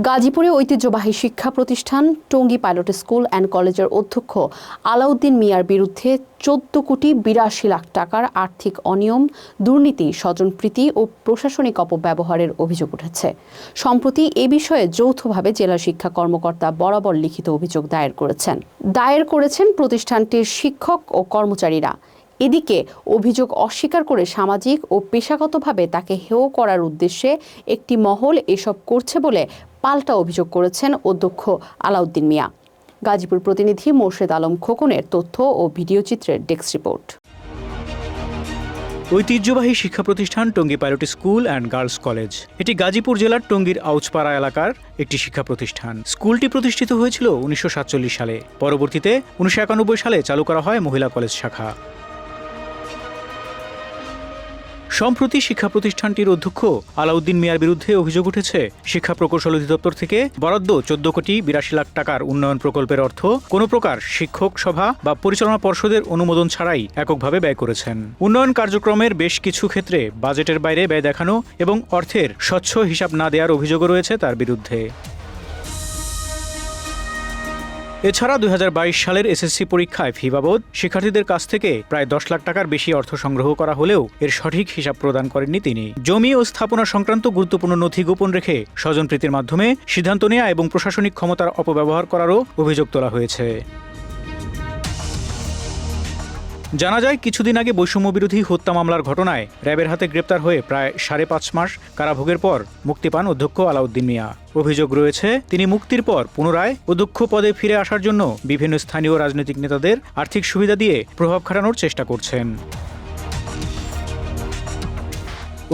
গাজীপুরে ঐতিহ্যবাহী শিক্ষা প্রতিষ্ঠান টঙ্গী পাইলট স্কুল অ্যান্ড কলেজের অধ্যক্ষ আলাউদ্দিন মিয়ার বিরুদ্ধে ১৪,৮২,০০,০০০ টাকার আর্থিক অনিয়ম, দুর্নীতি, স্বজনপ্রীতি ও প্রশাসনিক অপব্যবহারের অভিযোগ উঠেছে। সম্প্রতি এ বিষয়ে যৌথভাবে জেলা শিক্ষা কর্মকর্তা বরাবর লিখিত অভিযোগ দায়ের করেছেন প্রতিষ্ঠানটির শিক্ষক ও কর্মচারীরা। এদিকে অভিযোগ অস্বীকার করে সামাজিক ও পেশাগতভাবে তাকে হেয় করার উদ্দেশ্যে একটি মহল এসব করছে বলে পাল্টা অভিযোগ করেছেন অধ্যক্ষ আলাউদ্দিন মিয়া। গাজীপুর প্রতিনিধি মোর্শেদ আলম খোকনের তথ্য ও ভিডিওচিত্রের ডেস্ক রিপোর্ট। ঐতিহ্যবাহী শিক্ষা প্রতিষ্ঠান Tongi pilot school and girls college এটি গাজীপুর জেলার টঙ্গীর আউচপাড়া এলাকার একটি শিক্ষা প্রতিষ্ঠান। স্কুলটি প্রতিষ্ঠিত হয়েছিল ১৯৪৭ সালে। পরবর্তীতে ১৯৯১ সালে চালু করা হয় মহিলা কলেজ শাখা। সম্প্রতি শিক্ষা প্রতিষ্ঠানটির অধ্যক্ষ আলাউদ্দিন মিয়ার বিরুদ্ধে অভিযোগ উঠেছে শিক্ষা প্রকৌশল অধিদপ্তর থেকে বরাদ্দ ১৪,৮২,০০,০০০ টাকার উন্নয়ন প্রকল্পের অর্থ কোনো প্রকার শিক্ষক সভা বা পরিচালনা পর্ষদের অনুমোদন ছাড়াই এককভাবে ব্যয় করেছেন। উন্নয়ন কার্যক্রমের বেশ কিছু ক্ষেত্রে বাজেটের বাইরে ব্যয় দেখানো এবং অর্থের স্বচ্ছ হিসাব না দেওয়ার অভিযোগও রয়েছে তার বিরুদ্ধে। এছাড়া ২০২২ সালের এসএসসি পরীক্ষায় ফি বাবদ শিক্ষার্থীদের কাছ থেকে প্রায় ১০ লাখ টাকার বেশি অর্থ সংগ্রহ করা হলেও এর সঠিক হিসাব প্রদান করেননি তিনি। জমি ও স্থাপনা সংক্রান্ত গুরুত্বপূর্ণ নথি গোপন রেখে স্বজনপ্রীতির মাধ্যমে সিদ্ধান্ত নেওয়া এবং প্রশাসনিক ক্ষমতার অপব্যবহার করারও অভিযোগ তোলা হয়েছে। জানা যায়, কিছুদিন আগে বৈষম্য বিরোধী হত্যা মামলার ঘটনায় র্যাবের হাতে গ্রেপ্তার হয়ে প্রায় ৫.৫ মাস কারাভোগের পর মুক্তি পান অধ্যক্ষ আলাউদ্দিন মিয়া। অভিযোগ রয়েছে, তিনি মুক্তির পর পুনরায় অধ্যক্ষ পদে ফিরে আসার জন্য বিভিন্ন স্থানীয় রাজনৈতিক নেতাদের আর্থিক সুবিধা দিয়ে প্রভাব খাটানোর চেষ্টা করছেন।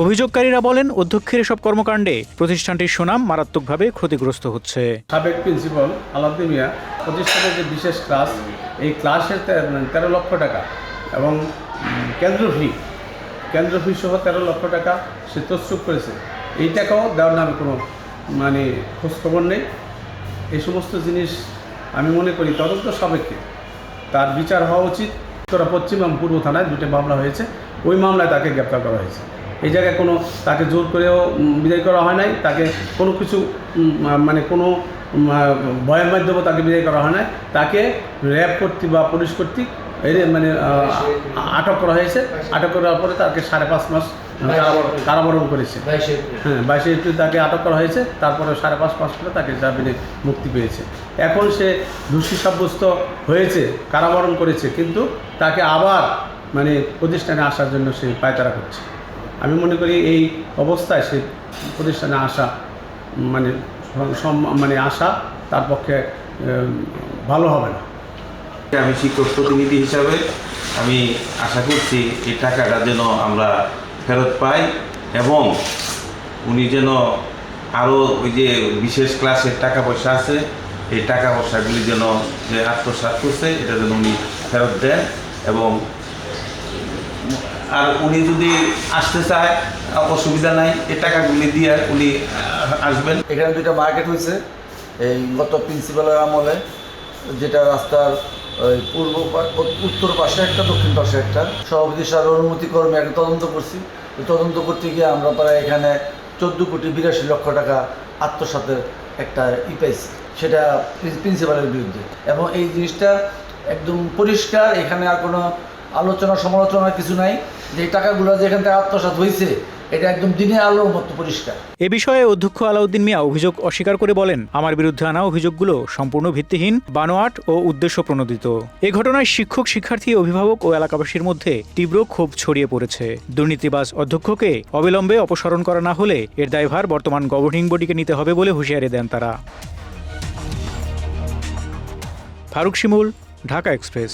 অভিযোগকারীরা বলেন, অধ্যক্ষের এসব কর্মকাণ্ডে প্রতিষ্ঠানটির সুনাম মারাত্মকভাবে ক্ষতিগ্রস্ত হচ্ছে। সাবেক প্রিন্সিপাল আলাউদ্দিন মিয়া প্রতিষ্ঠানের যে বিশেষ ক্লাস, এই ক্লাসের ১৩ লক্ষ টাকা এবং কেন্দ্র ফি সহ ১৩ লক্ষ টাকা সে তছরূপ করেছে। এই টাকাও দেওয়ার নামে কোনো খোঁজখবর নেই। এই সমস্ত জিনিস আমি মনে করি তদন্ত সাপেক্ষে তার বিচার হওয়া উচিত। পশ্চিম এবং পূর্ব থানায় ২টি মামলা হয়েছে, ওই মামলায় তাকে গ্রেপ্তার করা হয়েছে। এই জায়গায় কোনো তাকে জোর করেও বিদায় করা হয় নাই, তাকে কোনো কিছু কোনো ভয়ের মাধ্যমে তাকে বিদায় করা হয় নাই। তাকে র্যাব কর্তৃক বা পুলিশ কর্তৃক আটক করা হয়েছে। আটক করার পরে তাকে ৫.৫ মাস কারাবরণ করেছে। ২২ এপ্রিল তাকে আটক করা হয়েছে। তারপরে ৫.৫ মাস পরে তাকে জামিনে মুক্তি পেয়েছে। এখন সে দোষী সাব্যস্ত হয়েছে, কারাবরণ করেছে, কিন্তু তাকে আবার প্রতিষ্ঠানে আসার জন্য সে পায়তারা করছে। আমি মনে করি এই অবস্থায় সে প্রতিষ্ঠানে আসা আসা তার পক্ষে ভালো হবে না। আমি শিক্ষক প্রতিনিধি হিসাবে আমি আশা করছি এই টাকাটা যেন আমরা ফেরত পাই এবং উনি যেন আরও ওই যে বিশেষ ক্লাসের টাকা পয়সা আছে, এই টাকা পয়সাগুলি যেন যে আত্মসাৎ করছে এটা যেন উনি ফেরত দেন। এবং আর উনি যদি আসতে চায় অসুবিধা নাই, এই টাকাগুলি দিয়ে উনি আসবেন। এখানে 2টা মার্কেট হয়েছে এই গত প্রিন্সিপালের আমলে, যেটা রাস্তার উত্তর পাশে একটা, দক্ষিণ পাশে একটা। সভাপতি স্যার অনুমতি কর্মে একটা তদন্ত করছি। তদন্ত করতে গিয়ে আমরা প্রায় এখানে ১৪,৮২,০০,০০০ টাকা আত্মসাতের একটা পাইছি, সেটা প্রিন্সিপালের বিরুদ্ধে। এবং এই জিনিসটা একদম পরিষ্কার, এখানে আর কোনো আলোচনা সমালোচনার কিছু নাই। যে টাকাগুলো যেখান থেকে আত্মসাৎ হয়েছে এটা একদম দিনে আলোর মতো পরিষ্কার। এ বিষয়ে অধ্যক্ষ আলাউদ্দিন মিয়া অভিযোগ অস্বীকার করে বলেন, আমার বিরুদ্ধে আনা অভিযোগগুলো সম্পূর্ণ ভিত্তিহীন, বানোয়াট ও উদ্দেশ্য প্রণোদিত। এ ঘটনায় শিক্ষক, শিক্ষার্থী, অভিভাবক ও এলাকাবাসীর মধ্যে তীব্র ক্ষোভ ছড়িয়ে পড়েছে। দুর্নীতিবাজ অধ্যক্ষকে অবিলম্বে অপসারণ করা না হলে এর দায়ভার বর্তমান গভর্নিং বডিকে নিতে হবে বলে হুঁশিয়ারি দেন তারা। ফারুক শিমুল, ঢাকা এক্সপ্রেস।